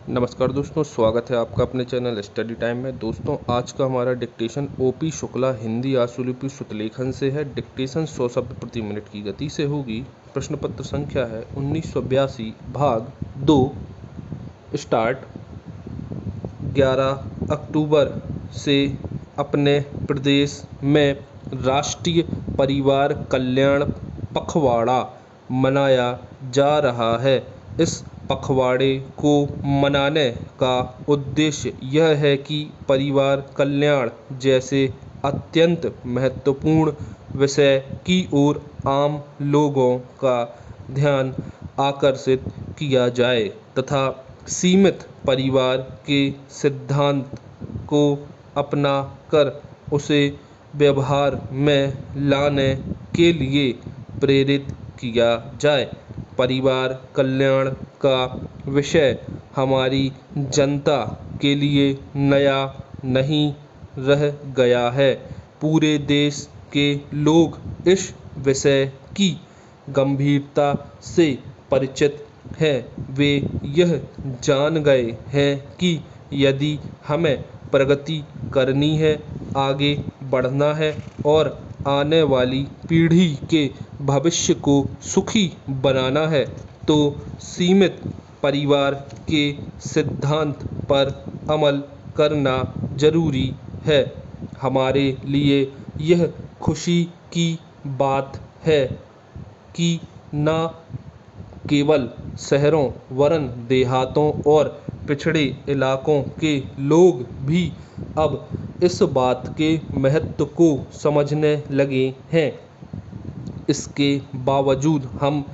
नमस्कार दोस्तों, स्वागत है आपका अपने चैनल स्टडी टाइम में। दोस्तों, आज का हमारा डिक्टेशन ओपी शुक्ला हिंदी आशुलिपि शुद्धलेखन से है। डिक्टेशन 100 शब्द प्रति मिनट की गति से होगी। प्रश्न पत्र संख्या है 1982 भाग 2। स्टार्ट। 11 अक्टूबर से अपने प्रदेश में राष्ट्रीय परिवार कल्याण पखवाड़ा मनाया जा रहा है। इस पखवाड़े को मनाने का उद्देश्य यह है कि परिवार कल्याण जैसे अत्यंत महत्वपूर्ण विषय की ओर आम लोगों का ध्यान आकर्षित किया जाए तथा सीमित परिवार के सिद्धांत को अपना कर उसे व्यवहार में लाने के लिए प्रेरित किया जाए। परिवार कल्याण का विषय हमारी जनता के लिए नया नहीं रह गया है। पूरे देश के लोग इस विषय की गंभीरता से परिचित हैं। वे यह जान गए हैं कि यदि हमें प्रगति करनी है, आगे बढ़ना है और आने वाली पीढ़ी के भविष्य को सुखी बनाना है, तो सीमित परिवार के सिद्धांत पर अमल करना जरूरी है। हमारे लिए यह खुशी की बात है कि न केवल शहरों वरन देहातों और पिछड़े इलाकों के लोग भी अब इस बात के महत्व को समझने लगे हैं। इसके बावजूद हम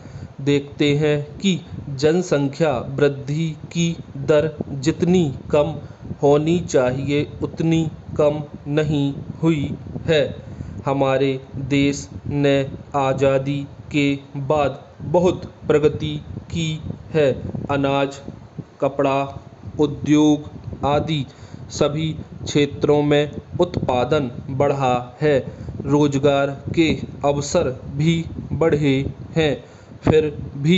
देखते हैं कि जनसंख्या वृद्धि की दर जितनी कम होनी चाहिए उतनी कम नहीं हुई है। हमारे देश ने आज़ादी के बाद बहुत प्रगति की है। अनाज, कपड़ा, उद्योग आदि सभी क्षेत्रों में उत्पादन बढ़ा है। रोजगार के अवसर भी बढ़े हैं। फिर भी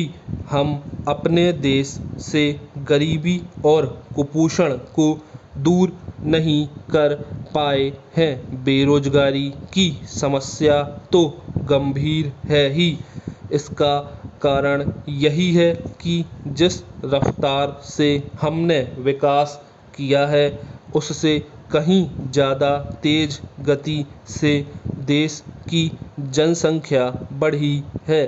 हम अपने देश से गरीबी और कुपोषण को दूर नहीं कर पाए हैं। बेरोजगारी की समस्या तो गंभीर है ही। इसका कारण यही है कि जिस रफ्तार से हमने विकास किया है, उससे कहीं ज़्यादा तेज गति से देश की जनसंख्या बढ़ी है।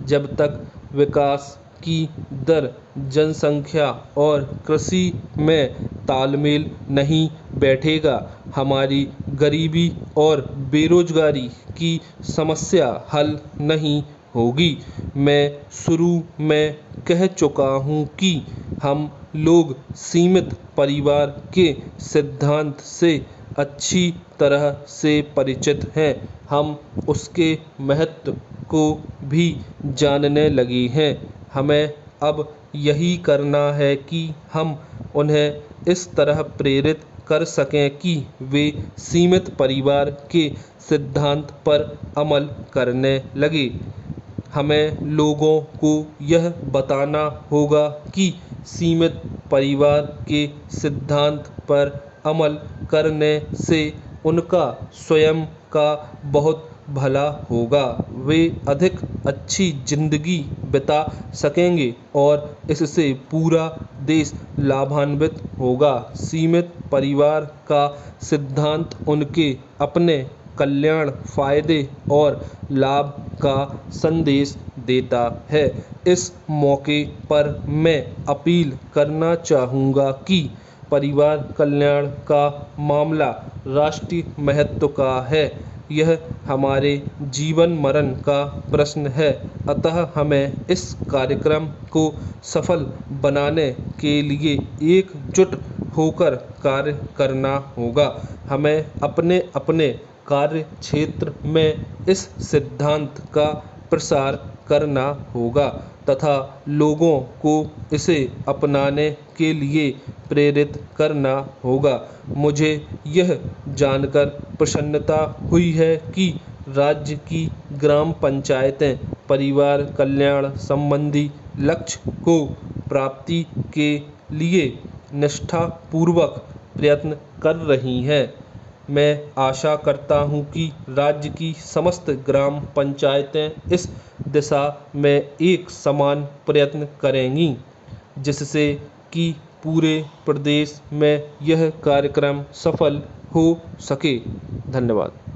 जब तक विकास की दर जनसंख्या और कृषि में तालमेल नहीं बैठेगा, हमारी गरीबी और बेरोजगारी की समस्या हल नहीं होगी। मैं शुरू में कह चुका हूँ कि हम लोग सीमित परिवार के सिद्धांत से अच्छी तरह से परिचित हैं। हम उसके महत्व को भी जानने लगे हैं। हमें अब यही करना है कि हम उन्हें इस तरह प्रेरित कर सकें कि वे सीमित परिवार के सिद्धांत पर अमल करने लगे। हमें लोगों को यह बताना होगा कि सीमित परिवार के सिद्धांत पर अमल करने से उनका स्वयं का बहुत भला होगा। वे अधिक अच्छी जिंदगी बिता सकेंगे और इससे पूरा देश लाभान्वित होगा। सीमित परिवार का सिद्धांत उनके अपने कल्याण, फायदे और लाभ का संदेश देता है। इस मौके पर मैं अपील करना चाहूँगा कि परिवार कल्याण का मामला राष्ट्रीय महत्व का है। यह हमारे जीवन मरण का प्रश्न है। अतः हमें इस कार्यक्रम को सफल बनाने के लिए एकजुट होकर कार्य करना होगा। हमें अपने अपने कार्य क्षेत्र में इस सिद्धांत का प्रसार करना होगा तथा लोगों को इसे अपनाने के लिए प्रेरित करना होगा। मुझे यह जानकर प्रसन्नता हुई है कि राज्य की ग्राम पंचायतें परिवार कल्याण संबंधी लक्ष्य को प्राप्ति के लिए निष्ठापूर्वक प्रयत्न कर रही हैं। मैं आशा करता हूँ कि राज्य की समस्त ग्राम पंचायतें इस दिशा में एक समान प्रयत्न करेंगी, जिससे कि पूरे प्रदेश में यह कार्यक्रम सफल हो सके। धन्यवाद।